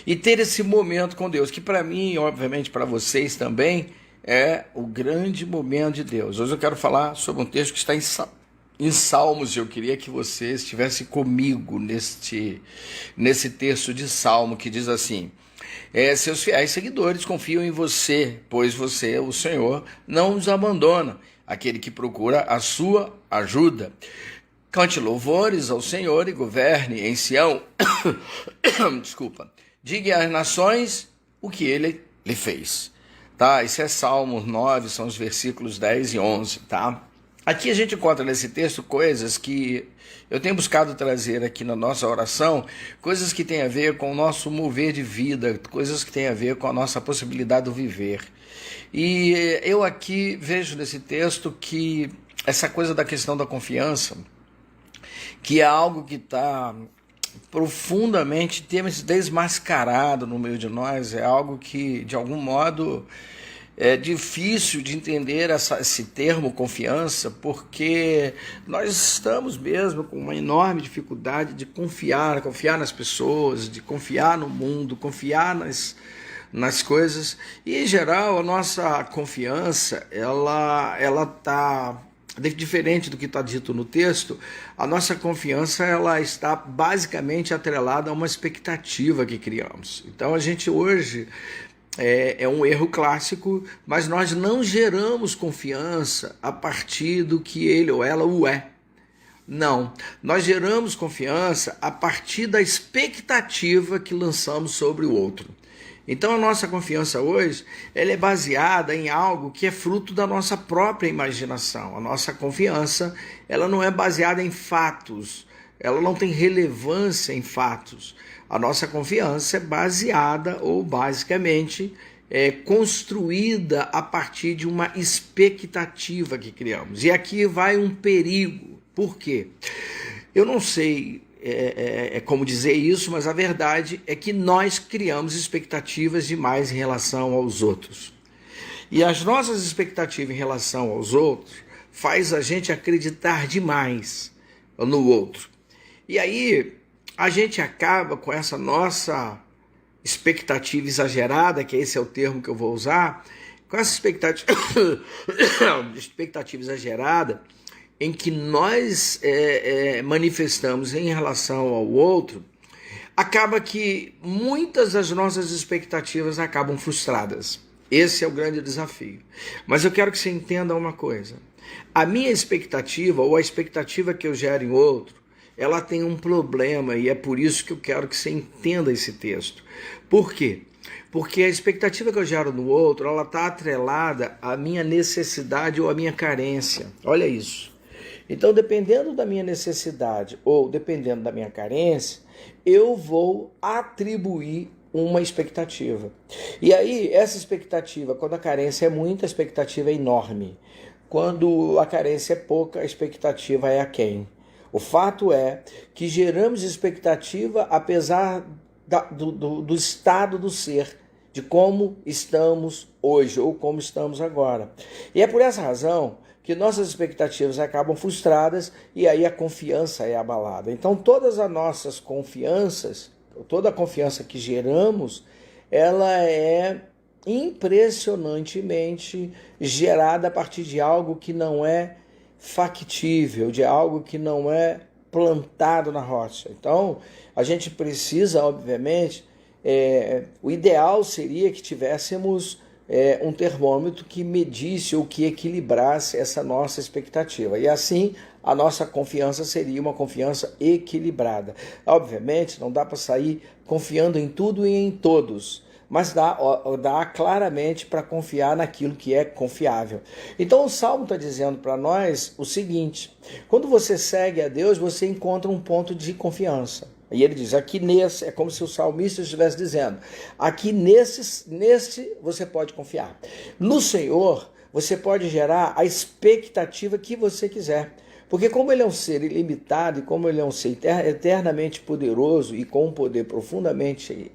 e ter esse momento com Deus, que para mim, e obviamente para vocês também, é o grande momento de Deus. Hoje eu quero falar sobre um texto que está em Salmos. Eu queria que você estivesse comigo nesse texto de Salmo que diz assim: seus fiéis seguidores confiam em você, pois você, o Senhor, não os abandona, aquele que procura a sua ajuda. Cante louvores ao Senhor e governe em Sião. Desculpa. Diga às nações o que ele lhe fez. Tá? Isso é Salmo 9, são os versículos 10 e 11, tá? Aqui a gente encontra nesse texto coisas que eu tenho buscado trazer aqui na nossa oração, coisas que têm a ver com o nosso mover de vida, coisas que têm a ver com a nossa possibilidade de viver. E eu aqui vejo nesse texto que essa coisa da questão da confiança, que é algo que está profundamente desmascarado no meio de nós, é algo que, de algum modo, é difícil de entender esse termo confiança, porque nós estamos mesmo com uma enorme dificuldade de confiar nas pessoas, de confiar no mundo, confiar nas coisas. E, em geral, a nossa confiança, ela está diferente do que está dito no texto. A nossa confiança, ela está basicamente atrelada a uma expectativa que criamos. Então a gente hoje é um erro clássico, mas nós não geramos confiança a partir do que ele ou ela o é. Não, nós geramos confiança a partir da expectativa que lançamos sobre o outro. Então a nossa confiança hoje, ela é baseada em algo que é fruto da nossa própria imaginação. A nossa confiança, ela não é baseada em fatos, ela não tem relevância em fatos. A nossa confiança é baseada ou basicamente construída a partir de uma expectativa que criamos. E aqui vai um perigo. Por quê? Eu não sei como dizer isso, mas a verdade é que nós criamos expectativas demais em relação aos outros. E as nossas expectativas em relação aos outros faz a gente acreditar demais no outro. E aí a gente acaba com essa nossa expectativa exagerada, que esse é o termo que eu vou usar, com essa expectativa exagerada, em que nós manifestamos em relação ao outro, acaba que muitas das nossas expectativas acabam frustradas. Esse é o grande desafio. Mas eu quero que você entenda uma coisa. A minha expectativa, ou a expectativa que eu gero em outro, ela tem um problema, e é por isso que eu quero que você entenda esse texto. Por quê? Porque a expectativa que eu gero no outro, ela está atrelada à minha necessidade ou à minha carência. Olha isso. Então, dependendo da minha necessidade ou dependendo da minha carência, eu vou atribuir uma expectativa. E aí, essa expectativa, quando a carência é muita, a expectativa é enorme. Quando a carência é pouca, a expectativa é aquém. O fato é que geramos expectativa apesar do estado do ser, de como estamos hoje ou como estamos agora. E é por essa razão que nossas expectativas acabam frustradas e aí a confiança é abalada. Então todas as nossas confianças, toda a confiança que geramos, ela é impressionantemente gerada a partir de algo que não é factível, de algo que não é plantado na rocha. Então a gente precisa, obviamente, o ideal seria que tivéssemos um termômetro que medisse ou que equilibrasse essa nossa expectativa. E assim, a nossa confiança seria uma confiança equilibrada. Obviamente, não dá para sair confiando em tudo e em todos, mas dá claramente para confiar naquilo que é confiável. Então o Salmo está dizendo para nós o seguinte: quando você segue a Deus, você encontra um ponto de confiança. E ele diz, aqui nesse, é como se o salmista estivesse dizendo, aqui nesse você pode confiar. No Senhor, você pode gerar a expectativa que você quiser. Porque como ele é um ser ilimitado e como ele é um ser eternamente poderoso e com um poder profundamente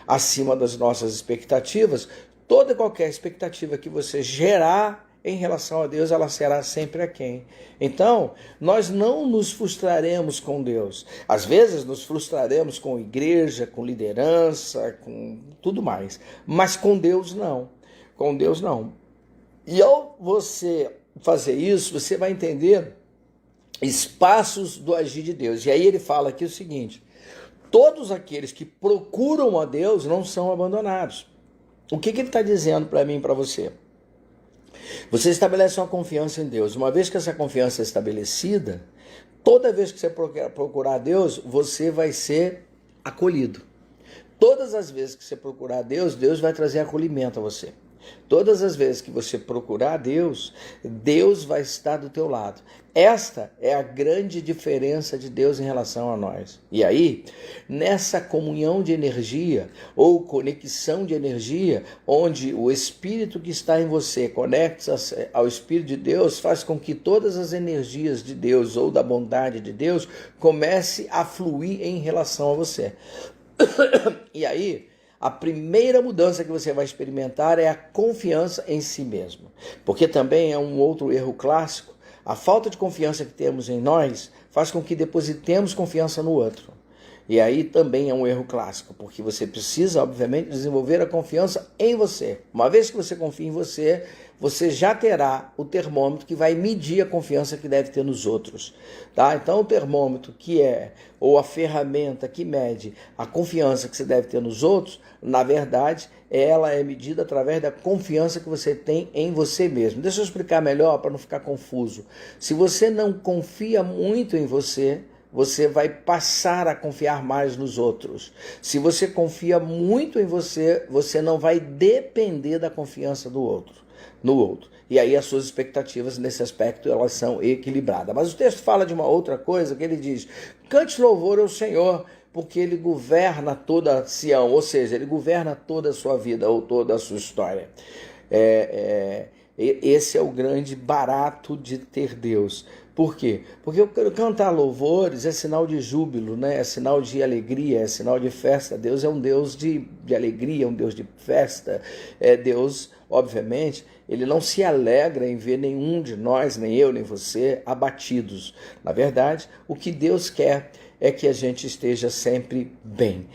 acima das nossas expectativas, toda e qualquer expectativa que você gerar em relação a Deus, ela será sempre aquém. Então, nós não nos frustraremos com Deus. Às vezes nos frustraremos com igreja, com liderança, com tudo mais. Mas com Deus não. Com Deus não. E ao você fazer isso, você vai entender espaços do agir de Deus. E aí ele fala aqui o seguinte: todos aqueles que procuram a Deus não são abandonados. O que ele está dizendo para mim e para você? Você estabelece uma confiança em Deus. Uma vez que essa confiança é estabelecida, toda vez que você procurar a Deus, você vai ser acolhido. Todas as vezes que você procurar a Deus, Deus vai trazer acolhimento a você. Todas as vezes que você procurar a Deus, Deus vai estar do teu lado. Esta é a grande diferença de Deus em relação a nós. E aí, nessa comunhão de energia ou conexão de energia, onde o Espírito que está em você conecta-se ao Espírito de Deus, faz com que todas as energias de Deus ou da bondade de Deus comece a fluir em relação a você. E aí, a primeira mudança que você vai experimentar é a confiança em si mesmo. Porque também é um outro erro clássico. A falta de confiança que temos em nós faz com que depositemos confiança no outro. E aí também é um erro clássico, porque você precisa, obviamente, desenvolver a confiança em você. Uma vez que você confia em você, você já terá o termômetro que vai medir a confiança que deve ter nos outros. Tá? Então o termômetro ou a ferramenta que mede a confiança que você deve ter nos outros, na verdade, ela é medida através da confiança que você tem em você mesmo. Deixa eu explicar melhor para não ficar confuso. Se você não confia muito em você, você vai passar a confiar mais nos outros. Se você confia muito em você, você não vai depender da confiança no outro. E aí as suas expectativas nesse aspecto, elas são equilibradas. Mas o texto fala de uma outra coisa, que ele diz: cante louvor ao Senhor, porque ele governa toda Sião, ou seja, ele governa toda a sua vida ou toda a sua história. Esse é o grande barato de ter Deus. Por quê? Porque eu quero cantar louvores, é sinal de júbilo, né? É sinal de alegria, é sinal de festa. Deus é um Deus de alegria, um Deus de festa. Deus, obviamente, ele não se alegra em ver nenhum de nós, nem eu, nem você, abatidos. Na verdade, o que Deus quer é que a gente esteja sempre bem.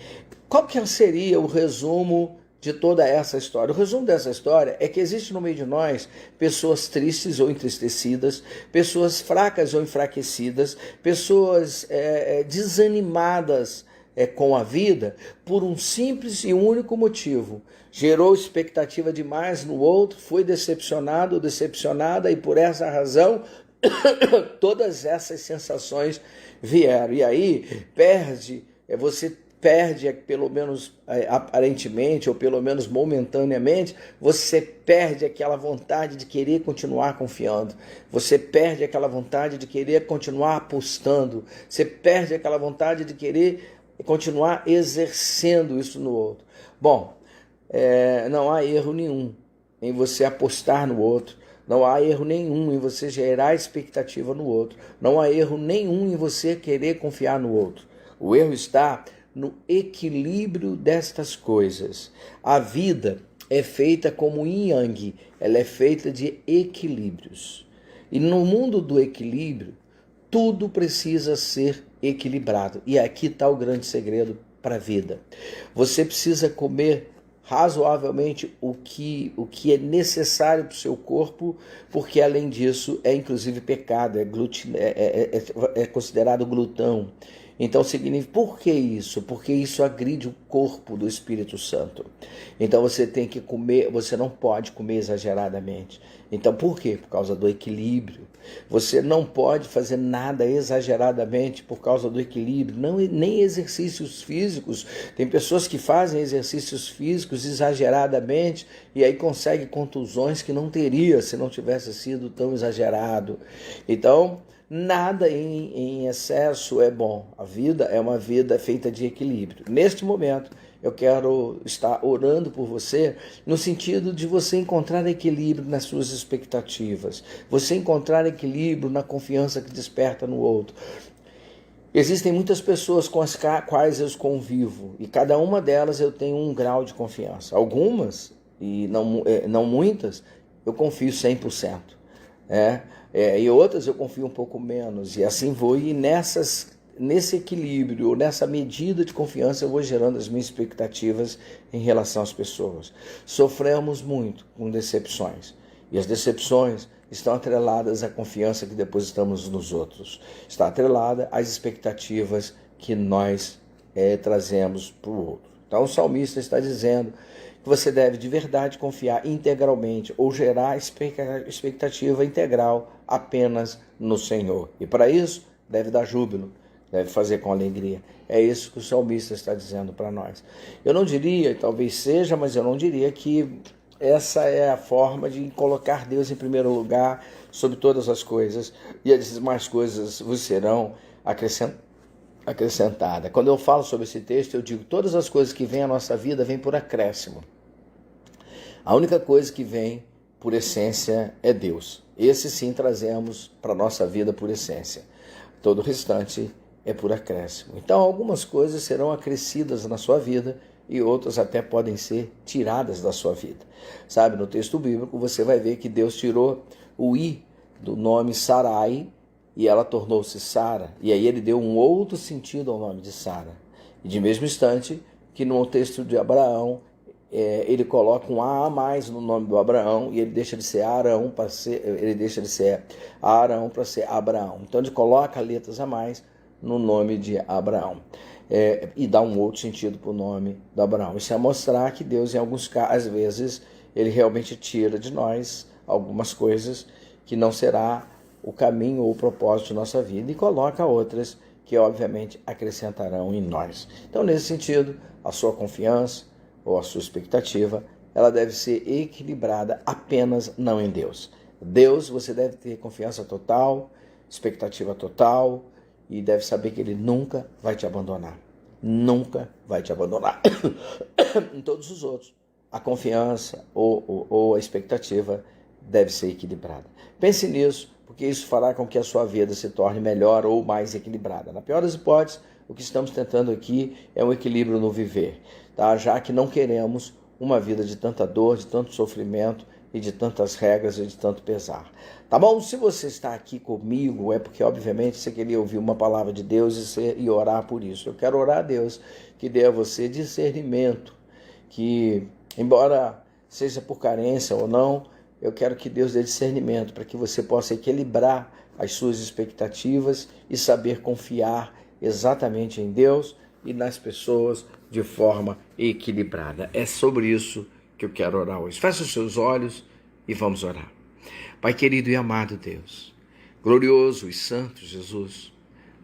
Qual que seria o resumo de toda essa história? O resumo dessa história é que existe no meio de nós pessoas tristes ou entristecidas, pessoas fracas ou enfraquecidas, pessoas desanimadas com a vida por um simples e único motivo: gerou expectativa demais no outro, foi decepcionado ou decepcionada, e por essa razão todas essas sensações vieram. E aí você perde, pelo menos aparentemente, ou pelo menos momentaneamente, você perde aquela vontade de querer continuar confiando, você perde aquela vontade de querer continuar apostando, você perde aquela vontade de querer continuar exercendo isso no outro. Bom, não há erro nenhum em você apostar no outro, não há erro nenhum em você gerar expectativa no outro, não há erro nenhum em você querer confiar no outro. O erro está no equilíbrio destas coisas. A vida é feita como yin yang, ela é feita de equilíbrios. E no mundo do equilíbrio, tudo precisa ser equilibrado. E aqui está o grande segredo para a vida. Você precisa comer razoavelmente o que é necessário para o seu corpo, porque além disso é inclusive pecado, é considerado glutão. Então significa, por que isso? Porque isso agride o corpo do Espírito Santo. Então você tem que comer, você não pode comer exageradamente. Então por quê? Por causa do equilíbrio. Você não pode fazer nada exageradamente por causa do equilíbrio, nem exercícios físicos. Tem pessoas que fazem exercícios físicos exageradamente e aí conseguem contusões que não teria se não tivesse sido tão exagerado. Então, nada em excesso é bom. A vida é uma vida feita de equilíbrio. Neste momento, eu quero estar orando por você no sentido de você encontrar equilíbrio nas suas expectativas, você encontrar equilíbrio na confiança que desperta no outro. Existem muitas pessoas com as quais eu convivo e cada uma delas eu tenho um grau de confiança. Algumas, e não muitas, eu confio 100%. E outras eu confio um pouco menos. E assim vou, e nesse equilíbrio, nessa medida de confiança, eu vou gerando as minhas expectativas em relação às pessoas. Sofremos muito com decepções. E as decepções estão atreladas à confiança que depositamos nos outros. Está atrelada às expectativas que nós trazemos para o outro. Então o salmista está dizendo que você deve de verdade confiar integralmente ou gerar expectativa integral apenas no Senhor. E para isso, deve dar júbilo, deve fazer com alegria. É isso que o salmista está dizendo para nós. Eu não diria, talvez seja, mas eu não diria que essa é a forma de colocar Deus em primeiro lugar sobre todas as coisas, e as demais coisas vos serão acrescentadas. Quando eu falo sobre esse texto, eu digo que todas as coisas que vêm à nossa vida vêm por acréscimo. A única coisa que vem por essência é Deus. Esse sim trazemos para a nossa vida por essência. Todo o restante é por acréscimo. Então algumas coisas serão acrescidas na sua vida e outras até podem ser tiradas da sua vida. Sabe, no texto bíblico você vai ver que Deus tirou o I do nome Sarai e ela tornou-se Sara. E aí ele deu um outro sentido ao nome de Sara. E de mesmo instante que no texto de Abraão, ele coloca um A mais no nome do Abraão e ele deixa de ser Arão para ser Abraão. Então ele coloca letras a mais no nome de Abraão. E dá um outro sentido para o nome do Abraão. Isso é mostrar que Deus, em alguns casos, às vezes, ele realmente tira de nós algumas coisas que não será o caminho ou o propósito de nossa vida e coloca outras que, obviamente, acrescentarão em nós. Então, nesse sentido, a sua confiança ou a sua expectativa, ela deve ser equilibrada apenas não em Deus. Deus, você deve ter confiança total, expectativa total, e deve saber que Ele nunca vai te abandonar. Nunca vai te abandonar. Em todos os outros, a confiança ou a expectativa deve ser equilibrada. Pense nisso, porque isso fará com que a sua vida se torne melhor ou mais equilibrada. Na pior das hipóteses, o que estamos tentando aqui é um equilíbrio no viver, tá? Já que não queremos uma vida de tanta dor, de tanto sofrimento e de tantas regras e de tanto pesar. Tá bom? Se você está aqui comigo, é porque, obviamente, você queria ouvir uma palavra de Deus e orar por isso. Eu quero orar a Deus que dê a você discernimento, que, embora seja por carência ou não, eu quero que Deus dê discernimento para que você possa equilibrar as suas expectativas e saber confiar exatamente em Deus e nas pessoas de forma equilibrada. É sobre isso que eu quero orar hoje. Feche os seus olhos e vamos orar. Pai querido e amado Deus, glorioso e santo Jesus,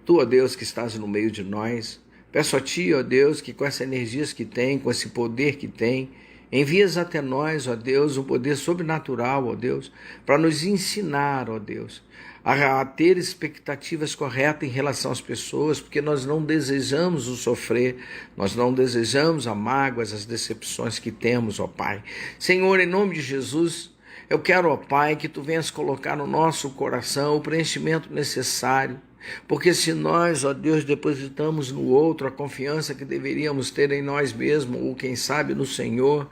Tu, ó Deus, que estás no meio de nós, peço a Ti, ó Deus, que com essas energias que tem, com esse poder que tem, envias até nós, ó Deus, um poder sobrenatural, ó Deus, para nos ensinar, ó Deus, a ter expectativas corretas em relação às pessoas, porque nós não desejamos o sofrer, nós não desejamos as mágoas, as decepções que temos, ó Pai. Senhor, em nome de Jesus, eu quero, ó Pai, que Tu venhas colocar no nosso coração o preenchimento necessário, porque se nós, ó Deus, depositamos no outro a confiança que deveríamos ter em nós mesmos, ou quem sabe no Senhor,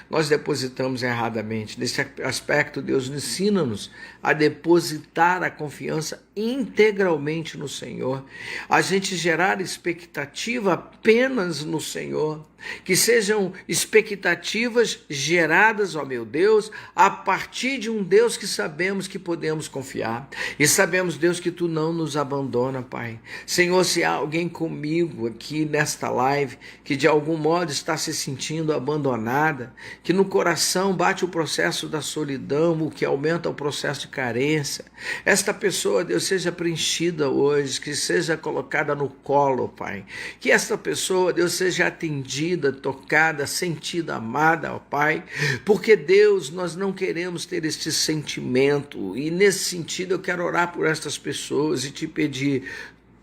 nós depositamos erradamente. Nesse aspecto, Deus, ensina-nos a depositar a confiança integralmente no Senhor, a gente gerar expectativa apenas no Senhor, que sejam expectativas geradas, ó meu Deus, a partir de um Deus que sabemos que podemos confiar, e sabemos, Deus, que Tu não nos abandona, Pai. Senhor, se há alguém comigo aqui nesta live, que de algum modo está se sentindo abandonada, que no coração bate o processo da solidão, o que aumenta o processo de carência, esta pessoa, Deus, seja preenchida hoje, que seja colocada no colo, Pai, que esta pessoa, Deus, seja atendida, tocada, sentida, amada, ó Pai, porque, Deus, nós não queremos ter este sentimento, e nesse sentido eu quero orar por estas pessoas e Te pedir,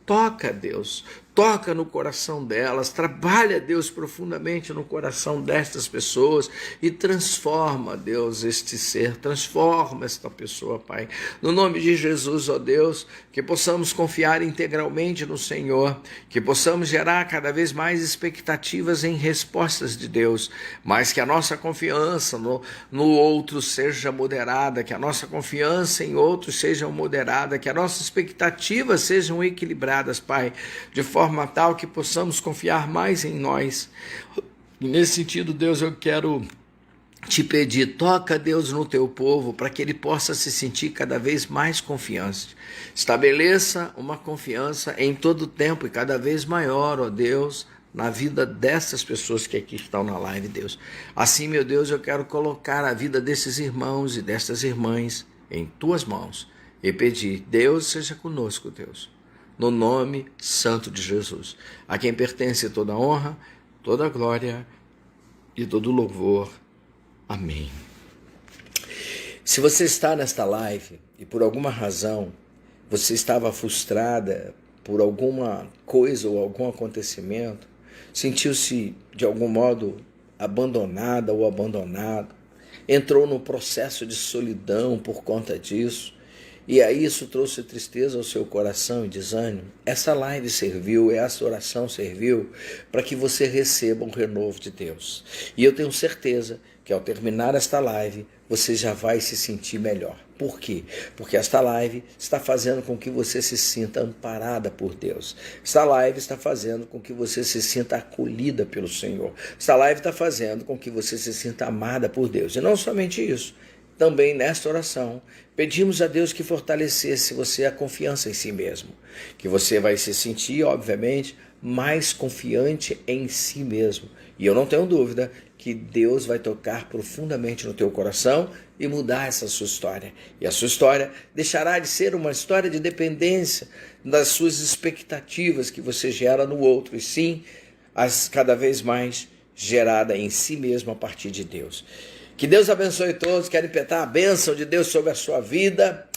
toca, Deus, toca no coração delas, trabalha, Deus, profundamente no coração destas pessoas e transforma, Deus, este ser, transforma esta pessoa, Pai. No nome de Jesus, ó Deus, que possamos confiar integralmente no Senhor, que possamos gerar cada vez mais expectativas em respostas de Deus, mas que a nossa confiança no outro seja moderada, que a nossa confiança em outros seja moderada, que as nossas expectativas sejam equilibradas, Pai, de forma tal que possamos confiar mais em nós. E nesse sentido, Deus, eu quero te pedir, toca, Deus, no teu povo, para que ele possa se sentir cada vez mais confiante. Estabeleça uma confiança em todo o tempo e cada vez maior, ó Deus, na vida dessas pessoas que aqui estão na live, Deus. Assim, meu Deus, eu quero colocar a vida desses irmãos e destas irmãs em tuas mãos e pedir, Deus, seja conosco, Deus, no nome santo de Jesus, a quem pertence toda a honra, toda a glória e todo o louvor. Amém. Se você está nesta live e por alguma razão você estava frustrada por alguma coisa ou algum acontecimento, sentiu-se de algum modo abandonada ou abandonado, entrou num processo de solidão por conta disso, e aí isso trouxe tristeza ao seu coração e desânimo, essa live serviu, essa oração serviu para que você receba um renovo de Deus. E eu tenho certeza que ao terminar esta live, você já vai se sentir melhor. Por quê? Porque esta live está fazendo com que você se sinta amparada por Deus. Esta live está fazendo com que você se sinta acolhida pelo Senhor. Esta live está fazendo com que você se sinta amada por Deus. E não somente isso, também nesta oração, pedimos a Deus que fortalecesse você a confiança em si mesmo, que você vai se sentir, obviamente, mais confiante em si mesmo. E eu não tenho dúvida que Deus vai tocar profundamente no teu coração e mudar essa sua história. E a sua história deixará de ser uma história de dependência das suas expectativas que você gera no outro, e sim, cada vez mais gerada em si mesmo a partir de Deus. Que Deus abençoe todos. Quero impetar a bênção de Deus sobre a sua vida.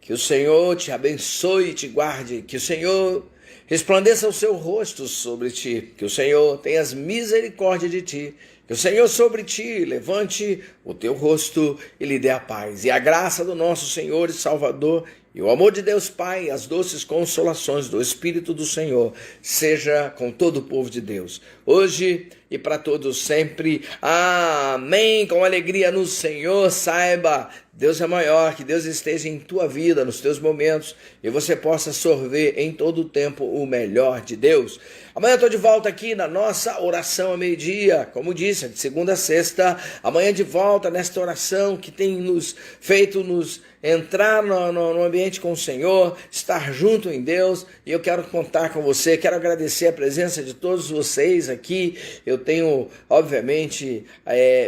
Que o Senhor te abençoe e te guarde. Que o Senhor resplandeça o seu rosto sobre ti. Que o Senhor tenha misericórdia de ti. Que o Senhor sobre ti levante o teu rosto e lhe dê a paz. E a graça do nosso Senhor e Salvador e o amor de Deus Pai, as doces consolações do Espírito do Senhor, seja com todo o povo de Deus, hoje e para todos sempre. Amém. Com alegria no Senhor, saiba, Deus é maior, que Deus esteja em tua vida, nos teus momentos, e você possa sorver em todo o tempo o melhor de Deus. Amanhã eu estou de volta aqui na nossa oração a meio-dia, como disse, de segunda a sexta. Amanhã de volta nesta oração que tem nos feito entrar no ambiente com o Senhor, estar junto em Deus, e eu quero contar com você, quero agradecer a presença de todos vocês aqui. Eu tenho, obviamente,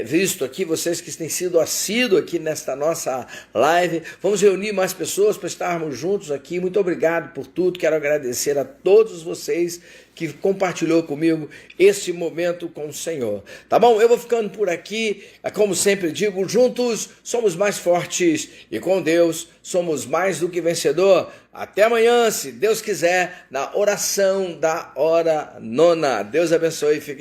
visto aqui vocês que têm sido assíduos aqui nesta nossa live. Vamos reunir mais pessoas para estarmos juntos aqui. Muito obrigado por tudo, quero agradecer a todos vocês que compartilhou comigo este momento com o Senhor. Tá bom? Eu vou ficando por aqui. Como sempre digo, juntos somos mais fortes e com Deus somos mais do que vencedor. Até amanhã, se Deus quiser, na oração da hora nona. Deus abençoe e fique